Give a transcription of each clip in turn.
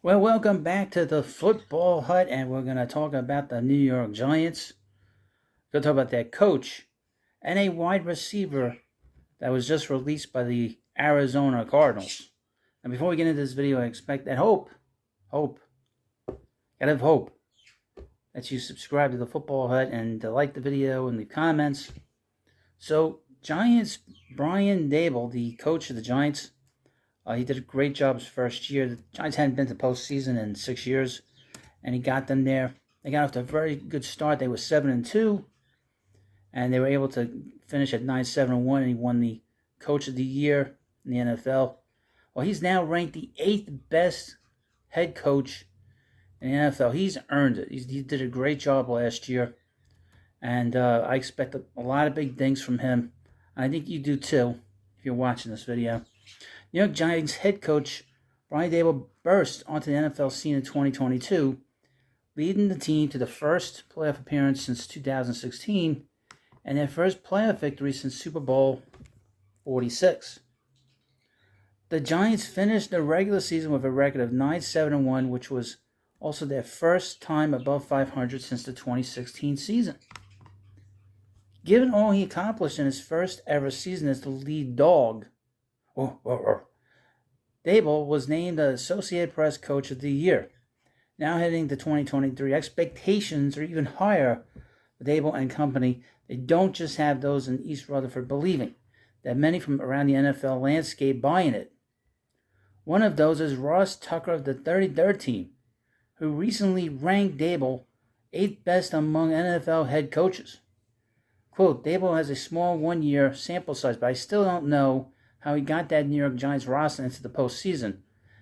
Well, welcome back to the Football Hut, and we're going to talk about the New York Giants. We're going to talk about their coach and a wide receiver that was just released by the Arizona Cardinals. And before we get into this video, I expect that gotta have hope that you subscribe to the Football Hut and to like the video and leave comments. So, Giants, Brian Daboll, the coach of the Giants, he did a great job his first year. The Giants hadn't been to postseason in 6 years, and he got them there. They got off to a very good start. They were 7-2, and they were able to finish at 9-7-1, and he won the Coach of the Year in the NFL. Well, he's now ranked the 8th best head coach in the NFL. He's earned it. He did a great job last year, and I expect a lot of big things from him. I think you do too if you're watching this video. New York Giants head coach Brian Daboll burst onto the NFL scene in 2022, leading the team to the first playoff appearance since 2016 and their first playoff victory since Super Bowl 46. The Giants finished the regular season with a record of 9-7-1, which was also their first time above 500 since the 2016 season. Given all he accomplished in his first ever season as the lead dog, Daboll was named the Associated Press Coach of the Year. Now heading to 2023, expectations are even higher for Daboll and company. They don't just have those in East Rutherford believing that many from around the NFL landscape buying it. One of those is Ross Tucker of the 33rd team, who recently ranked Daboll 8th best among NFL head coaches. Quote, Daboll has a small one-year sample size, but I still don't know how he got that New York Giants roster into the postseason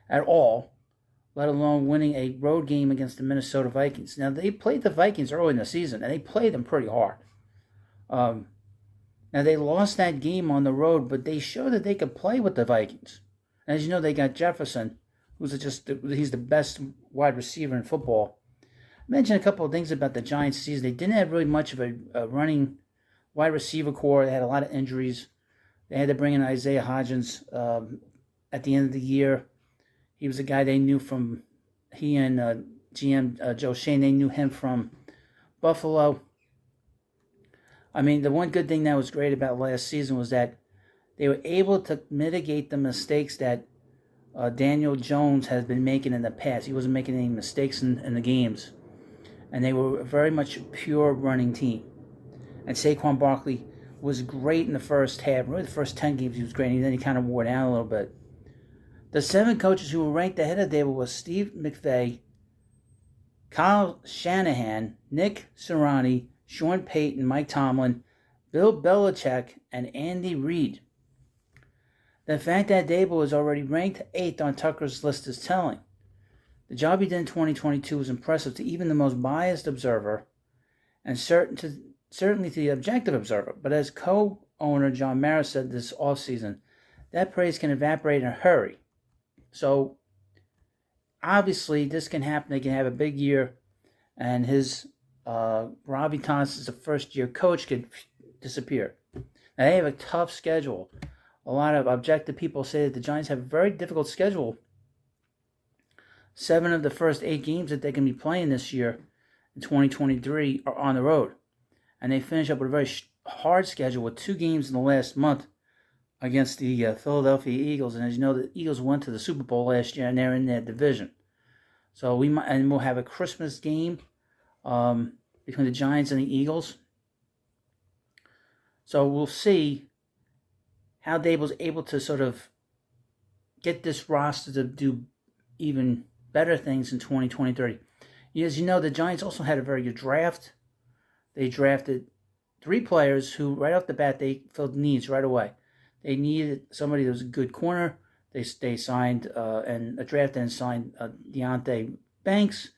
at all, let alone winning a road game against the Minnesota Vikings. Now, they played the Vikings early in the season, and they played them pretty hard. Now, they lost that game on the road, but they showed that they could play with the Vikings. As you know, they got Jefferson, he's the best wide receiver in football. I mentioned a couple of things about the Giants season. They didn't have really much of a running wide receiver core. They had a lot of injuries. They had to bring in Isaiah Hodgins at the end of the year. He was a guy they knew from, he and GM Joe Shane, they knew him from Buffalo. I mean, the one good thing that was great about last season was that they were able to mitigate the mistakes that Daniel Jones has been making in the past. He wasn't making any mistakes in the games. And they were very much a pure running team. And Saquon Barkley was great in the first half. Really, the first 10 games he was great, and then he kind of wore down a little bit. The 7 coaches who were ranked ahead of Daboll was Steve McVay, Kyle Shanahan, Nick Sirianni, Sean Payton, Mike Tomlin, Bill Belichick, and Andy Reid. The fact that Daboll is already ranked 8th on Tucker's list is telling. The job he did in 2022 was impressive to even the most biased observer, and certainly to the objective observer. But as co-owner John Mara said this offseason, that praise can evaporate in a hurry. So, obviously, this can happen. They can have a big year, and his Robbie Thompson, as a first-year coach, could disappear. Now, they have a tough schedule. A lot of objective people say that the Giants have a very difficult schedule. 7 of the first 8 games that they can be playing this year in 2023 are on the road. And they finish up with a very hard schedule with 2 games in the last month against the Philadelphia Eagles. And as you know, the Eagles went to the Super Bowl last year, and they're in their division. So we'll have a Christmas game between the Giants and the Eagles. So we'll see how Daboll's able to sort of get this roster to do even better things in 2023. As you know, the Giants also had a very good draft. They drafted 3 players who, right off the bat, they filled needs right away. They needed somebody that was a good corner. They signed and drafted and signed Deontay Banks.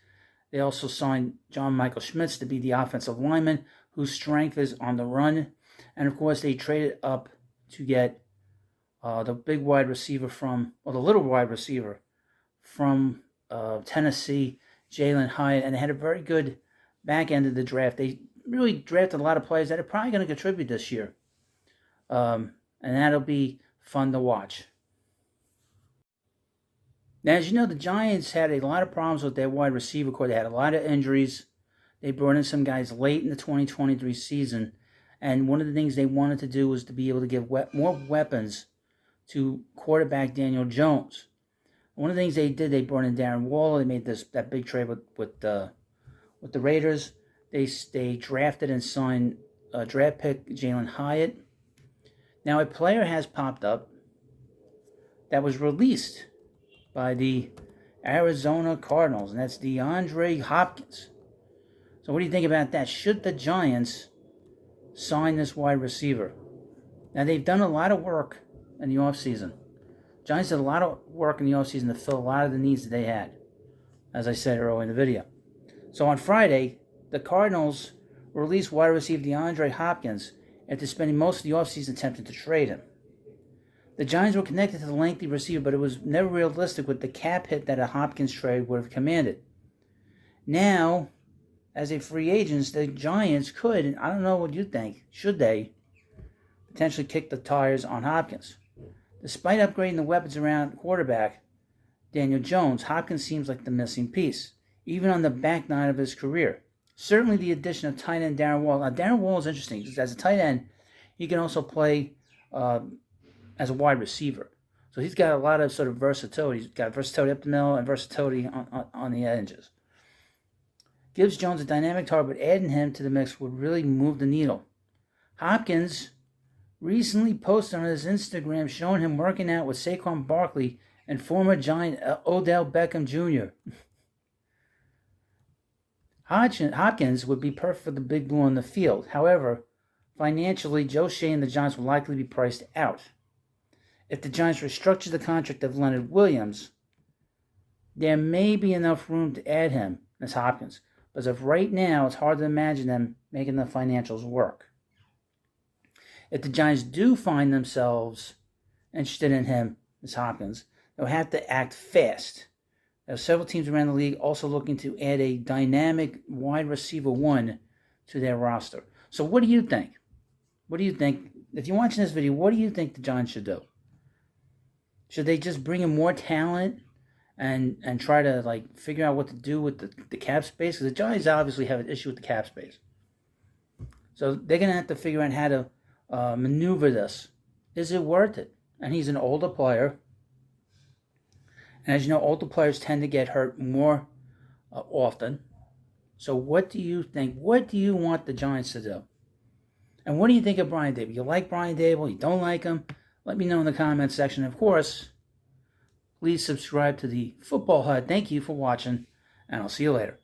They also signed John Michael Schmitz to be the offensive lineman, whose strength is on the run. And, of course, they traded up to get the big wide receiver the little wide receiver from Tennessee, Jalen Hyatt. And they had a very good back end of the draft. They really drafted a lot of players that are probably going to contribute this year. And that'll be fun to watch. Now, as you know, the Giants had a lot of problems with their wide receiver core. They had a lot of injuries. They brought in some guys late in the 2023 season. And one of the things they wanted to do was to be able to give more weapons to quarterback Daniel Jones. One of the things they did, they brought in Darren Waller. They made that big trade with the Raiders. They drafted and signed a draft pick, Jalen Hyatt. Now, a player has popped up that was released by the Arizona Cardinals, and that's DeAndre Hopkins. So what do you think about that? Should the Giants sign this wide receiver? Now, they've done a lot of work in the offseason. Giants did a lot of work in the offseason to fill a lot of the needs that they had, as I said earlier in the video. So on Friday, the Cardinals released wide receiver DeAndre Hopkins after spending most of the offseason attempting to trade him. The Giants were connected to the lengthy receiver, but it was never realistic with the cap hit that a Hopkins trade would have commanded. Now, as a free agent, the Giants could, and I don't know what you think, should they potentially kick the tires on Hopkins? Despite upgrading the weapons around quarterback Daniel Jones, Hopkins seems like the missing piece, even on the back nine of his career. Certainly the addition of tight end Darren Waller. Now, Darren Waller is interesting because as a tight end, he can also play as a wide receiver. So he's got a lot of sort of versatility. He's got versatility up the middle and versatility on the edges. Gives Jones a dynamic target, but adding him to the mix would really move the needle. Hopkins recently posted on his Instagram showing him working out with Saquon Barkley and former Giant Odell Beckham Jr. Hopkins would be perfect for the big blue on the field. However, financially, Joe Shea and the Giants will likely be priced out. If the Giants restructure the contract of Leonard Williams, there may be enough room to add him as Hopkins. But as of right now, it's hard to imagine them making the financials work. If the Giants do find themselves interested in him as Hopkins, they'll have to act fast. There are several teams around the league also looking to add a dynamic wide receiver one to their roster. So what do you think? What do you think? If you're watching this video, what do you think the Giants should do? Should they just bring in more talent and try to figure out what to do with the cap space? Because the Giants obviously have an issue with the cap space. So they're going to have to figure out how to maneuver this. Is it worth it? And he's an older player. And as you know, older players tend to get hurt more often. So what do you think? What do you want the Giants to do? And what do you think of Brian Daboll? You like Brian Daboll? You don't like him? Let me know in the comments section. Of course, please subscribe to the Football Hut. Thank you for watching, and I'll see you later.